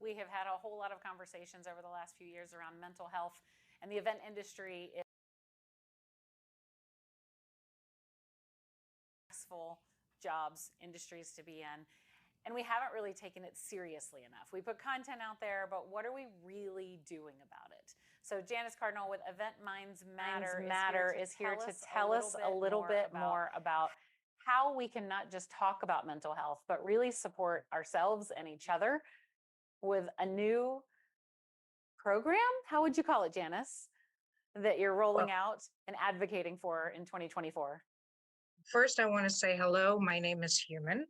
we have had a whole lot of conversations over the last few years around mental health, and the event industry is successful jobs, industries to be in. And we haven't really taken it seriously enough. We put content out there, but what are we really doing about it? So Janice Cardinal with Event Minds Matter is here to tell us a little bit more about how we can not just talk about mental health, but really support ourselves and each other with a new program. How would you call it, Janice, that you're rolling out and advocating for in 2024? First, I want to say hello. My name is Human.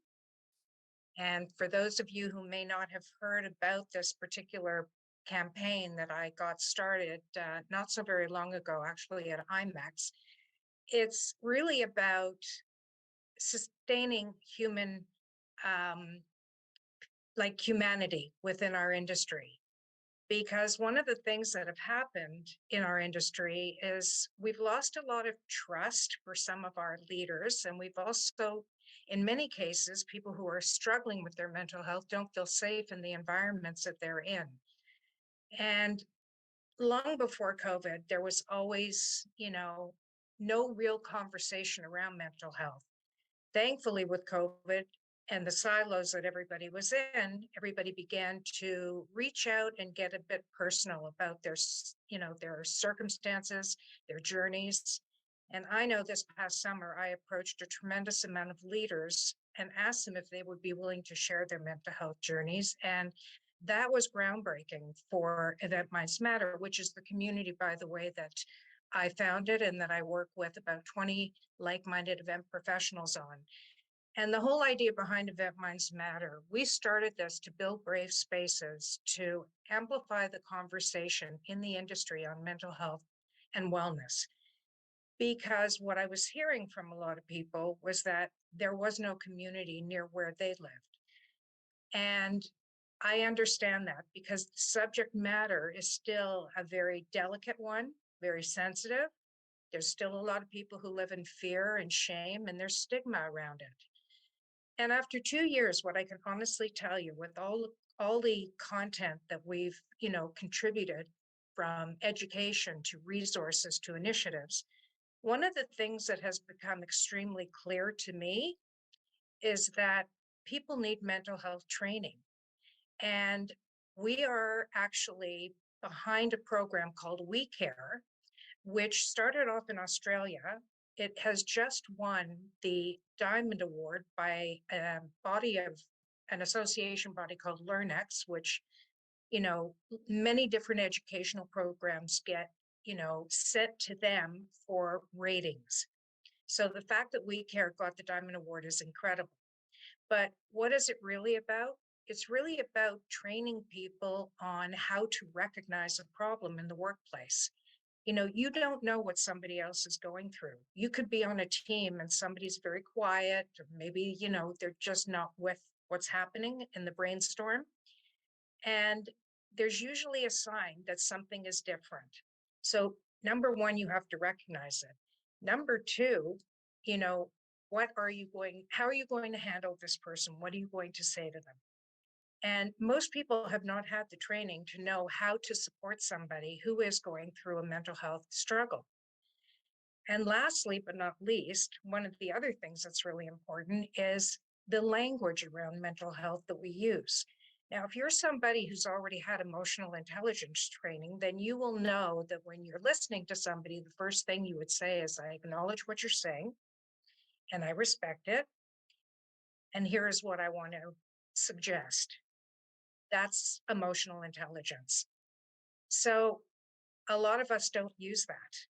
And for those of you who may not have heard about this particular campaign that I got started not so very long ago, actually at IMEX, it's really about sustaining humanity within our industry. Because one of the things that have happened in our industry is we've lost a lot of trust for some of our leaders. And we've also, in many cases, people who are struggling with their mental health don't feel safe in the environments that they're in. And long before COVID, there was always, no real conversation around mental health. Thankfully, with COVID, and the silos that everybody was in, everybody began to reach out and get a bit personal about their circumstances, their journeys. And I know this past summer, I approached a tremendous amount of leaders and asked them if they would be willing to share their mental health journeys. And that was groundbreaking for Event Minds Matter, which is the community, by the way, that I founded and that I work with about 20 like-minded event professionals on. And the whole idea behind Event Minds Matter, we started this to build brave spaces to amplify the conversation in the industry on mental health and wellness. Because what I was hearing from a lot of people was that there was no community near where they lived. And I understand that because the subject matter is still a very delicate one, very sensitive. There's still a lot of people who live in fear and shame, and there's stigma around it. And after 2 years, what I can honestly tell you with all the content that we've, contributed from education to resources to initiatives, one of the things that has become extremely clear to me is that people need mental health training. And we are actually behind a program called We Care, which started off in Australia. It has just won the Diamond Award by an association body called LearnX, which, many different educational programs get, sent to them for ratings. So the fact that We Care got the Diamond Award is incredible. But what is it really about? It's really about training people on how to recognize a problem in the workplace. You don't know what somebody else is going through. You could be on a team and somebody's very quiet, or maybe, they're just not with what's happening in the brainstorm. And there's usually a sign that something is different. So number one, you have to recognize it. Number two, how are you going to handle this person? What are you going to say to them? And most people have not had the training to know how to support somebody who is going through a mental health struggle. And lastly, but not least, one of the other things that's really important is the language around mental health that we use. Now, if you're somebody who's already had emotional intelligence training, then you will know that when you're listening to somebody, the first thing you would say is, I acknowledge what you're saying, and I respect it. And here's what I want to suggest. That's emotional intelligence. So a lot of us don't use that.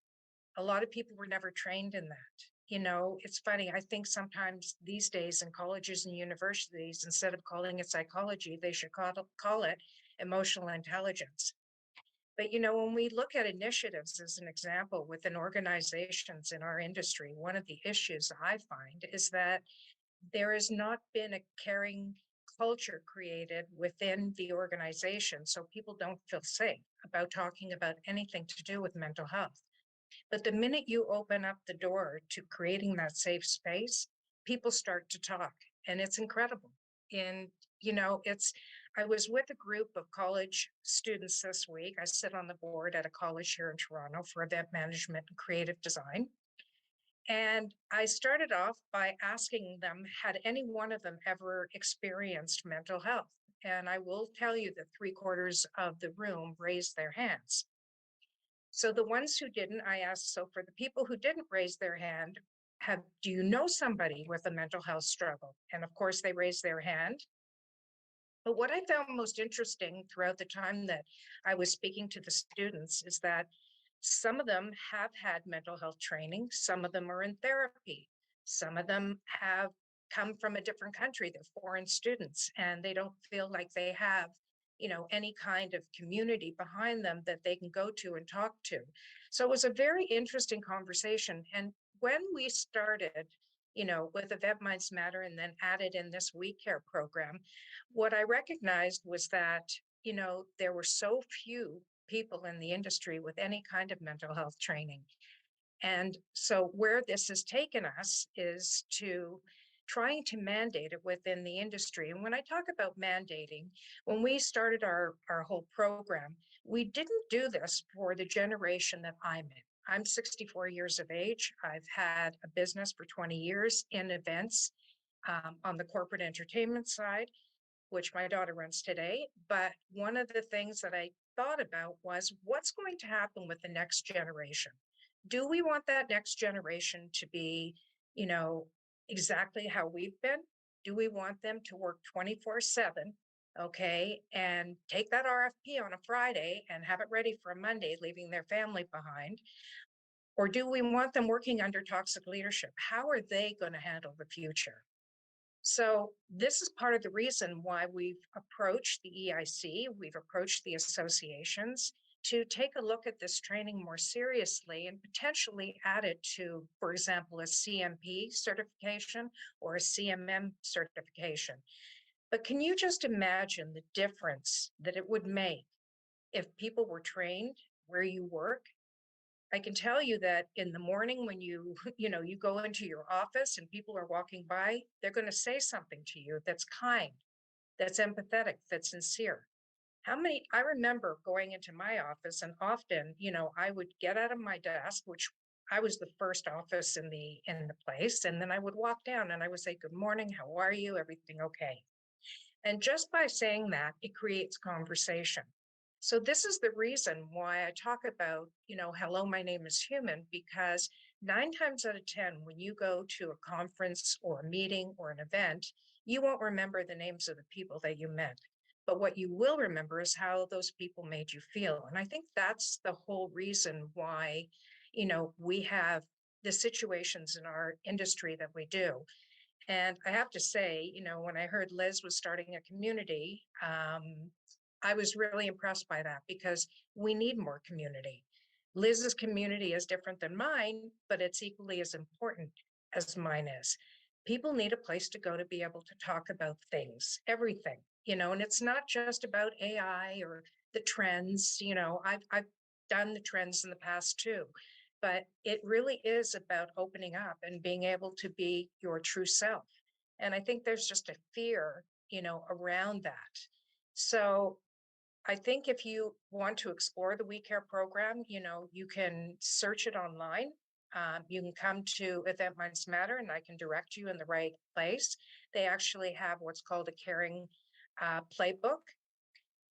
A lot of people were never trained in that. It's funny. I think sometimes these days in colleges and universities, instead of calling it psychology, they should call it emotional intelligence. But, when we look at initiatives as an example within organizations in our industry, one of the issues I find is that there has not been a caring culture created within the organization, so people don't feel safe about talking about anything to do with mental health. But the minute you open up the door to creating that safe space, people start to talk, and it's incredible. And I was with a group of college students this week. I sit on the board at a college here in Toronto for event management and creative design. And I started off by asking them, had any one of them ever experienced mental health? And I will tell you that three-quarters of the room raised their hands. So the ones who didn't, I asked, so for the people who didn't raise their hand, do you know somebody with a mental health struggle? And of course, they raised their hand. But what I found most interesting throughout the time that I was speaking to the students is that some of them have had mental health training, some of them are in therapy, some of them have come from a different country, they're foreign students, and they don't feel like they have, any kind of community behind them that they can go to and talk to. So it was a very interesting conversation. And when we started, with Event Minds Matter and then added in this We Care program, what I recognized was that, there were so few people in the industry with any kind of mental health training. And so where this has taken us is to trying to mandate it within the industry. And when I talk about mandating, when we started our whole program, we didn't do this for the generation that I'm in. I'm 64 years of age. I've had a business for 20 years in events on the corporate entertainment side, which my daughter runs today. But one of the things that I thought about was what's going to happen with the next generation? Do we want that next generation to be, you know, exactly how we've been? Do we want them to work 24/7? Okay, and take that RFP on a Friday and have it ready for a Monday, leaving their family behind? Or do we want them working under toxic leadership? How are they going to handle the future? So this is part of the reason why we've approached the EIC, we've approached the associations to take a look at this training more seriously and potentially add it to, for example, a CMP certification or a CMM certification. But can you just imagine the difference that it would make if people were trained where you work? I can tell you that in the morning when you, you go into your office and people are walking by, they're going to say something to you that's kind, that's empathetic, that's sincere. I remember going into my office and often, I would get out of my desk, which I was the first office in the place, and then I would walk down and I would say, "Good morning, how are you? Everything okay?" And just by saying that, it creates conversation. So this is the reason why I talk about, hello, my name is human, because 9 times out of 10, when you go to a conference or a meeting or an event, you won't remember the names of the people that you met. But what you will remember is how those people made you feel. And I think that's the whole reason why, we have the situations in our industry that we do. And I have to say, when I heard Liz was starting a community, I was really impressed by that because we need more community. Liz's community is different than mine, but it's equally as important as mine is. People need a place to go to be able to talk about things, everything, and it's not just about AI or the trends. I've done the trends in the past too, but it really is about opening up and being able to be your true self. And I think there's just a fear, around that. So I think if you want to explore the We Care program, you can search it online. You can come to Event Minds Matter and I can direct you in the right place. They actually have what's called a caring playbook.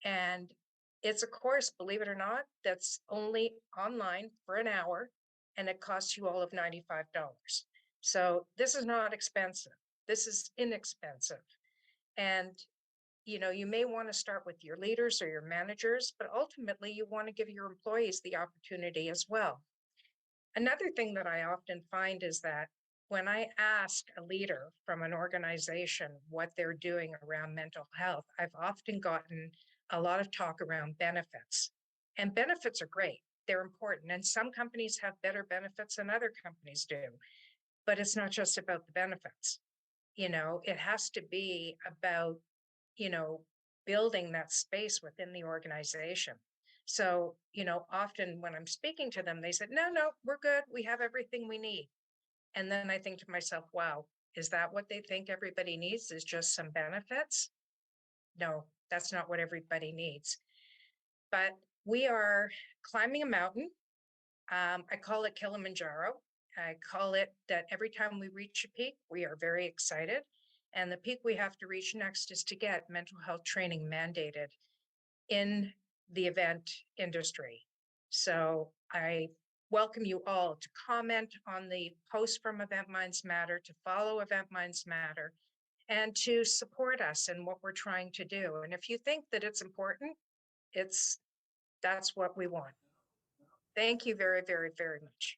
And it's a course, believe it or not, that's only online for an hour and it costs you all of $95. So this is not expensive. This is inexpensive. And you may want to start with your leaders or your managers, but ultimately you want to give your employees the opportunity as well. Another thing that I often find is that when I ask a leader from an organization what they're doing around mental health, I've often gotten a lot of talk around benefits. And benefits are great, they're important. And some companies have better benefits than other companies do. But it's not just about the benefits. It has to be about, you know, building that space within the organization. So, often when I'm speaking to them, they said, no, no, we're good. We have everything we need. And then I think to myself, wow, is that what they think everybody needs is just some benefits? No, that's not what everybody needs. But we are climbing a mountain. I call it Kilimanjaro. I call it that every time we reach a peak, we are very excited. And the peak we have to reach next is to get mental health training mandated in the event industry. So I welcome you all to comment on the post from Event Minds Matter, to follow Event Minds Matter, and to support us in what we're trying to do. And if you think that it's important, that's what we want. Thank you very, very, very much.